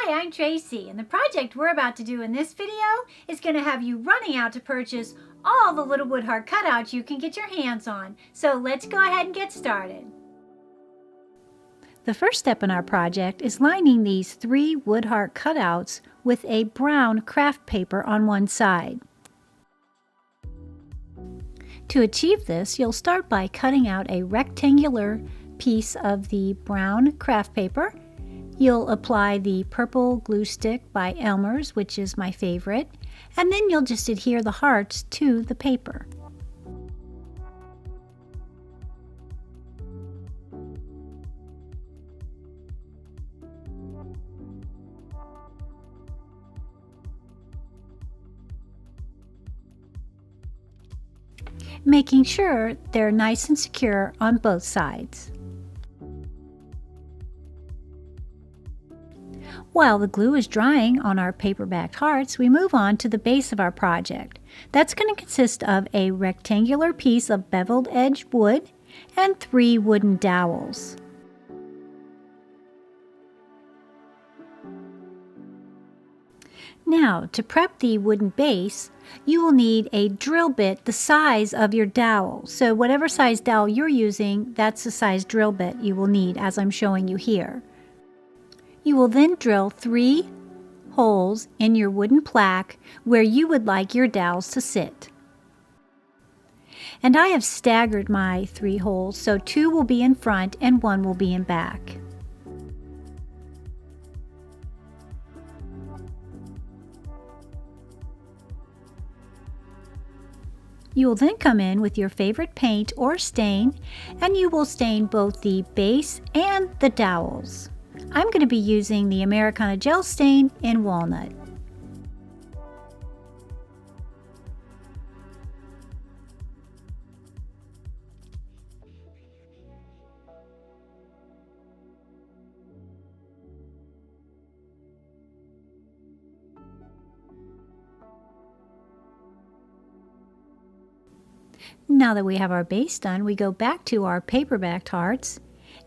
Hi, I'm Tracy, and the project we're about to do in this video is going to have you running out to purchase all the little wood heart cutouts you can get your hands on. So let's go ahead and get started. The first step in our project is lining these 3 wood heart cutouts with a brown craft paper on one side. To achieve this, you'll start by cutting out a rectangular piece of the brown craft paper. You'll apply the purple glue stick by Elmer's, which is my favorite, and then you'll just adhere the hearts to the paper. Making sure they're nice and secure on both sides. While the glue is drying on our paper-backed hearts, we move on to the base of our project. That's going to consist of a rectangular piece of beveled edge wood and 3 wooden dowels. Now, to prep the wooden base, you will need a drill bit the size of your dowel. So whatever size dowel you're using, that's the size drill bit you will need, as I'm showing you here. You will then drill 3 holes in your wooden plaque where you would like your dowels to sit. And I have staggered my 3 holes, so 2 will be in front and 1 will be in back. You will then come in with your favorite paint or stain, and you will stain both the base and the dowels. I'm going to be using the Americana Gel Stain in Walnut. Now that we have our base done, we go back to our paper-backed hearts,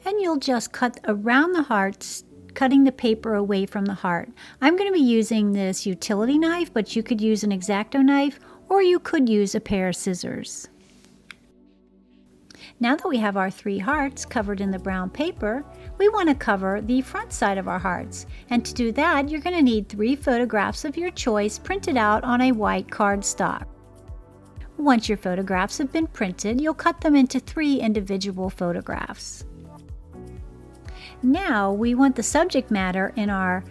and you'll just cut around the hearts, cutting the paper away from the heart. I'm going to be using this utility knife, but you could use an X-Acto knife, or you could use a pair of scissors. Now that we have our 3 hearts covered in the brown paper, we want to cover the front side of our hearts. And to do that, you're going to need 3 photographs of your choice printed out on a white cardstock. Once your photographs have been printed, you'll cut them into 3 individual photographs. Now we want the subject matter in our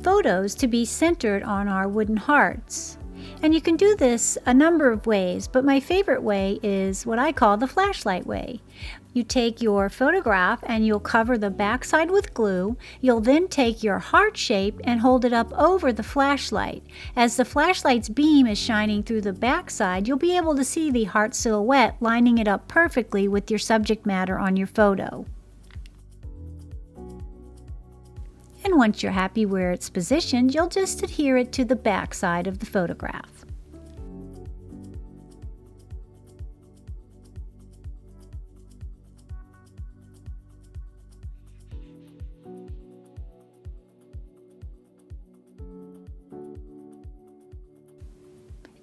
photos to be centered on our wooden hearts. And you can do this a number of ways, but my favorite way is what I call the flashlight way. You take your photograph and you'll cover the backside with glue. You'll then take your heart shape and hold it up over the flashlight. As the flashlight's beam is shining through the backside, you'll be able to see the heart silhouette lining it up perfectly with your subject matter on your photo. And once you're happy where it's positioned, you'll just adhere it to the back side of the photograph.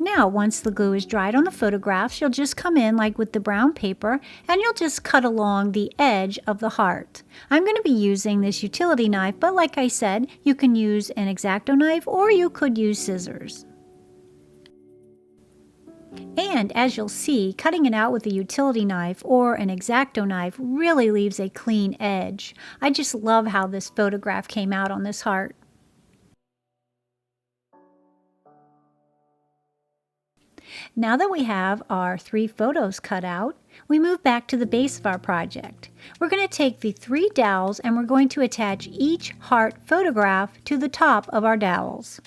Now, once the glue is dried on the photographs, you'll just come in like with the brown paper and you'll just cut along the edge of the heart. I'm going to be using this utility knife, but like I said, you can use an X-Acto knife or you could use scissors. And as you'll see, cutting it out with a utility knife or an X-Acto knife really leaves a clean edge. I just love how this photograph came out on this heart. Now that we have our 3 photos cut out, we move back to the base of our project. We're going to take the 3 dowels and we're going to attach each heart photograph to the top of our dowels.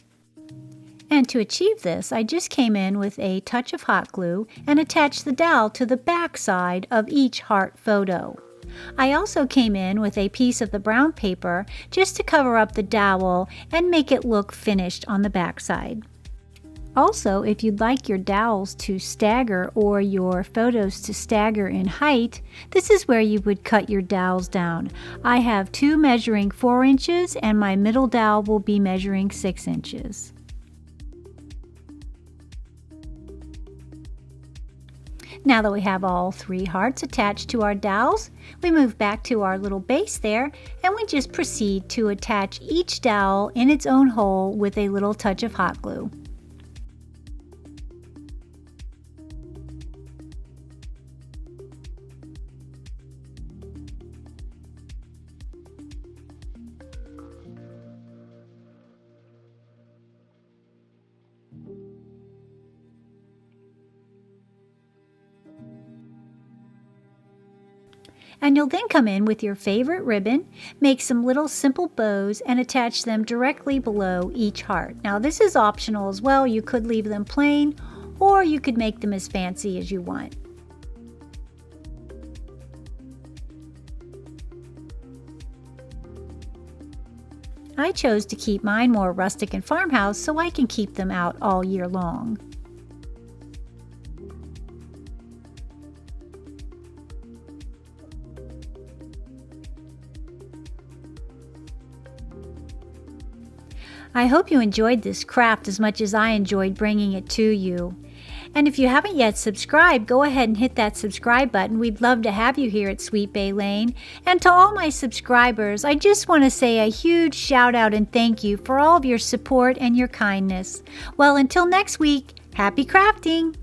And to achieve this, I just came in with a touch of hot glue and attached the dowel to the back side of each heart photo. I also came in with a piece of the brown paper just to cover up the dowel and make it look finished on the back side. Also, if you'd like your dowels to stagger or your photos to stagger in height, this is where you would cut your dowels down. I have two measuring 4 inches and my middle dowel will be measuring 6 inches. Now that we have all 3 hearts attached to our dowels, we move back to our little base there and we just proceed to attach each dowel in its own hole with a little touch of hot glue. And you'll then come in with your favorite ribbon, make some little simple bows and attach them directly below each heart. Now this is optional as well. You could leave them plain or you could make them as fancy as you want. I chose to keep mine more rustic and farmhouse so I can keep them out all year long. I hope you enjoyed this craft as much as I enjoyed bringing it to you. And if you haven't yet subscribed, go ahead and hit that subscribe button. We'd love to have you here at Sweet Bay Lane. And to all my subscribers, I just want to say a huge shout out and thank you for all of your support and your kindness. Well, until next week, happy crafting!